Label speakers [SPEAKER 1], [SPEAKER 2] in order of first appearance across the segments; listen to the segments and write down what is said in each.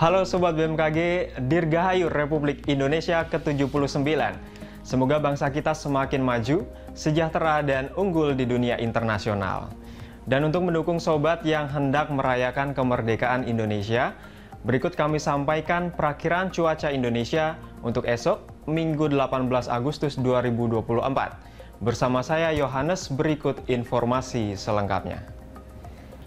[SPEAKER 1] Halo Sobat BMKG, Dirgahayu Republik Indonesia ke-79. Semoga bangsa kita semakin maju, sejahtera, dan unggul di dunia internasional. Dan untuk mendukung Sobat yang hendak merayakan kemerdekaan Indonesia, berikut kami sampaikan perakiraan cuaca Indonesia untuk esok, Minggu 18 Agustus 2024. Bersama saya Yohanes, berikut informasi selengkapnya.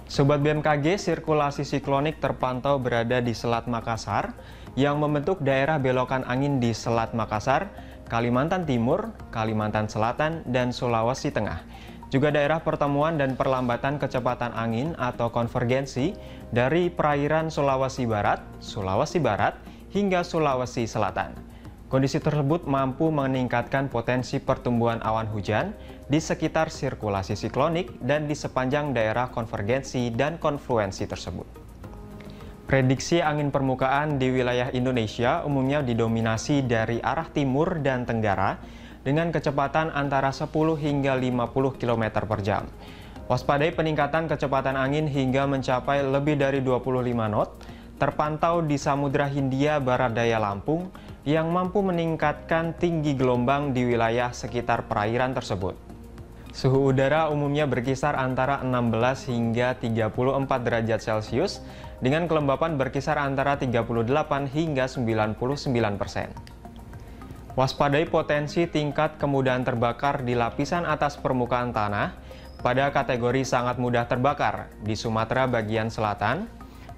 [SPEAKER 1] Sobat BMKG, sirkulasi siklonik terpantau berada di Selat Makassar yang membentuk daerah belokan angin di Selat Makassar, Kalimantan Timur, Kalimantan Selatan, dan Sulawesi Tengah. Juga daerah pertemuan dan perlambatan kecepatan angin atau konvergensi dari perairan Sulawesi Barat, hingga Sulawesi Selatan. Kondisi tersebut mampu meningkatkan potensi pertumbuhan awan hujan di sekitar sirkulasi siklonik dan di sepanjang daerah konvergensi dan konfluensi tersebut. Prediksi angin permukaan di wilayah Indonesia umumnya didominasi dari arah timur dan tenggara dengan kecepatan antara 10 hingga 50 km per jam. Waspadai peningkatan kecepatan angin hingga mencapai lebih dari 25 knot terpantau di Samudra Hindia Barat Daya Lampung yang mampu meningkatkan tinggi gelombang di wilayah sekitar perairan tersebut. Suhu udara umumnya berkisar antara 16 hingga 34 derajat Celcius dengan kelembapan berkisar antara 38 hingga 99%. Waspadai potensi tingkat kemudahan terbakar di lapisan atas permukaan tanah pada kategori sangat mudah terbakar di Sumatera bagian selatan,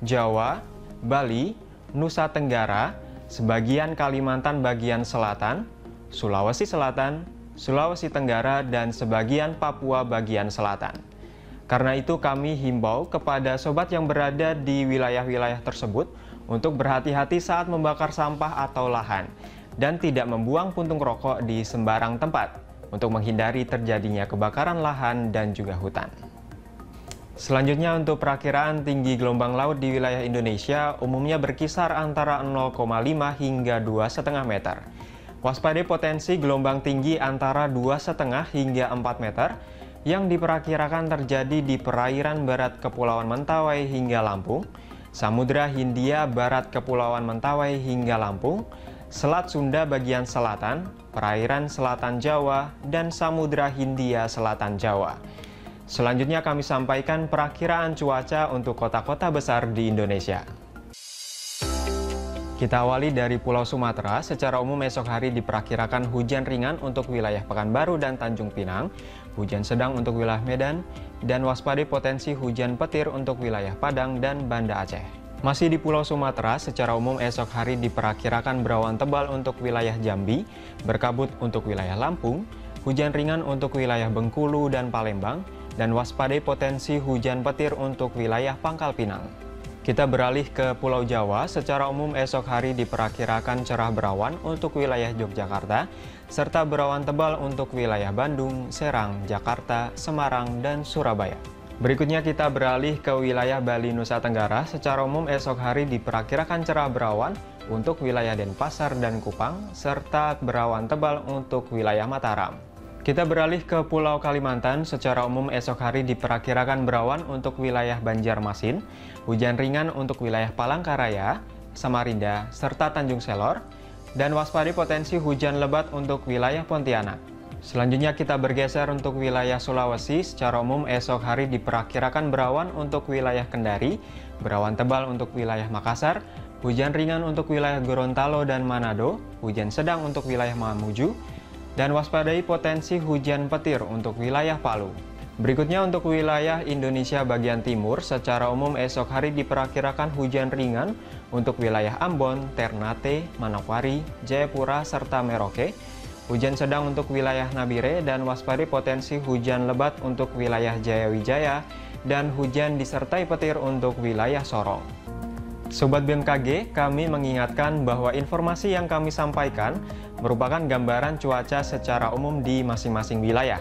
[SPEAKER 1] Jawa, Bali, Nusa Tenggara, sebagian Kalimantan bagian selatan, Sulawesi Selatan, Sulawesi Tenggara, dan sebagian Papua bagian selatan. Karena itu kami himbau kepada sobat yang berada di wilayah-wilayah tersebut untuk berhati-hati saat membakar sampah atau lahan dan tidak membuang puntung rokok di sembarang tempat untuk menghindari terjadinya kebakaran lahan dan juga hutan. Selanjutnya untuk perakiraan tinggi gelombang laut di wilayah Indonesia umumnya berkisar antara 0,5 hingga 2,5 meter. Waspadai potensi gelombang tinggi antara 2,5 hingga 4 meter yang diperkirakan terjadi di perairan barat Kepulauan Mentawai hingga Lampung, Samudra Hindia Barat Kepulauan Mentawai hingga Lampung, Selat Sunda bagian selatan, perairan selatan Jawa, dan Samudra Hindia Selatan Jawa. Selanjutnya kami sampaikan perakiraan cuaca untuk kota-kota besar di Indonesia. Kita awali dari Pulau Sumatera. Secara umum esok hari diperkirakan hujan ringan untuk wilayah Pekanbaru dan Tanjung Pinang, hujan sedang untuk wilayah Medan, dan waspadai potensi hujan petir untuk wilayah Padang dan Banda Aceh. Masih di Pulau Sumatera, secara umum esok hari diperkirakan berawan tebal untuk wilayah Jambi, berkabut untuk wilayah Lampung, hujan ringan untuk wilayah Bengkulu dan Palembang, dan waspadai potensi hujan petir untuk wilayah Pangkal Pinang. Kita beralih ke Pulau Jawa. Secara umum esok hari diperkirakan cerah berawan untuk wilayah Yogyakarta, serta berawan tebal untuk wilayah Bandung, Serang, Jakarta, Semarang, dan Surabaya. Berikutnya kita beralih ke wilayah Bali Nusa Tenggara. Secara umum esok hari diperkirakan cerah berawan untuk wilayah Denpasar dan Kupang, serta berawan tebal untuk wilayah Mataram. Kita beralih ke Pulau Kalimantan. Secara umum esok hari diperkirakan berawan untuk wilayah Banjarmasin, hujan ringan untuk wilayah Palangkaraya, Samarinda, serta Tanjung Selor, dan waspadai potensi hujan lebat untuk wilayah Pontianak. Selanjutnya kita bergeser untuk wilayah Sulawesi. Secara umum esok hari diperkirakan berawan untuk wilayah Kendari, berawan tebal untuk wilayah Makassar, hujan ringan untuk wilayah Gorontalo dan Manado, hujan sedang untuk wilayah Mamuju, dan waspadai potensi hujan petir untuk wilayah Palu. Berikutnya untuk wilayah Indonesia bagian timur, secara umum esok hari diperkirakan hujan ringan untuk wilayah Ambon, Ternate, Manokwari, Jayapura, serta Merauke, hujan sedang untuk wilayah Nabire, dan waspadai potensi hujan lebat untuk wilayah Jayawijaya, dan hujan disertai petir untuk wilayah Sorong. Sobat BMKG, kami mengingatkan bahwa informasi yang kami sampaikan merupakan gambaran cuaca secara umum di masing-masing wilayah.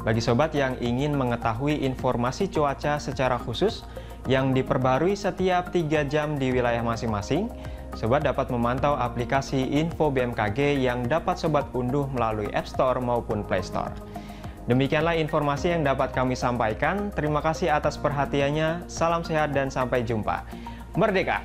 [SPEAKER 1] Bagi sobat yang ingin mengetahui informasi cuaca secara khusus yang diperbarui setiap 3 jam di wilayah masing-masing, sobat dapat memantau aplikasi Info BMKG yang dapat sobat unduh melalui App Store maupun Play Store. Demikianlah informasi yang dapat kami sampaikan. Terima kasih atas perhatiannya. Salam sehat dan sampai jumpa. Merdeka!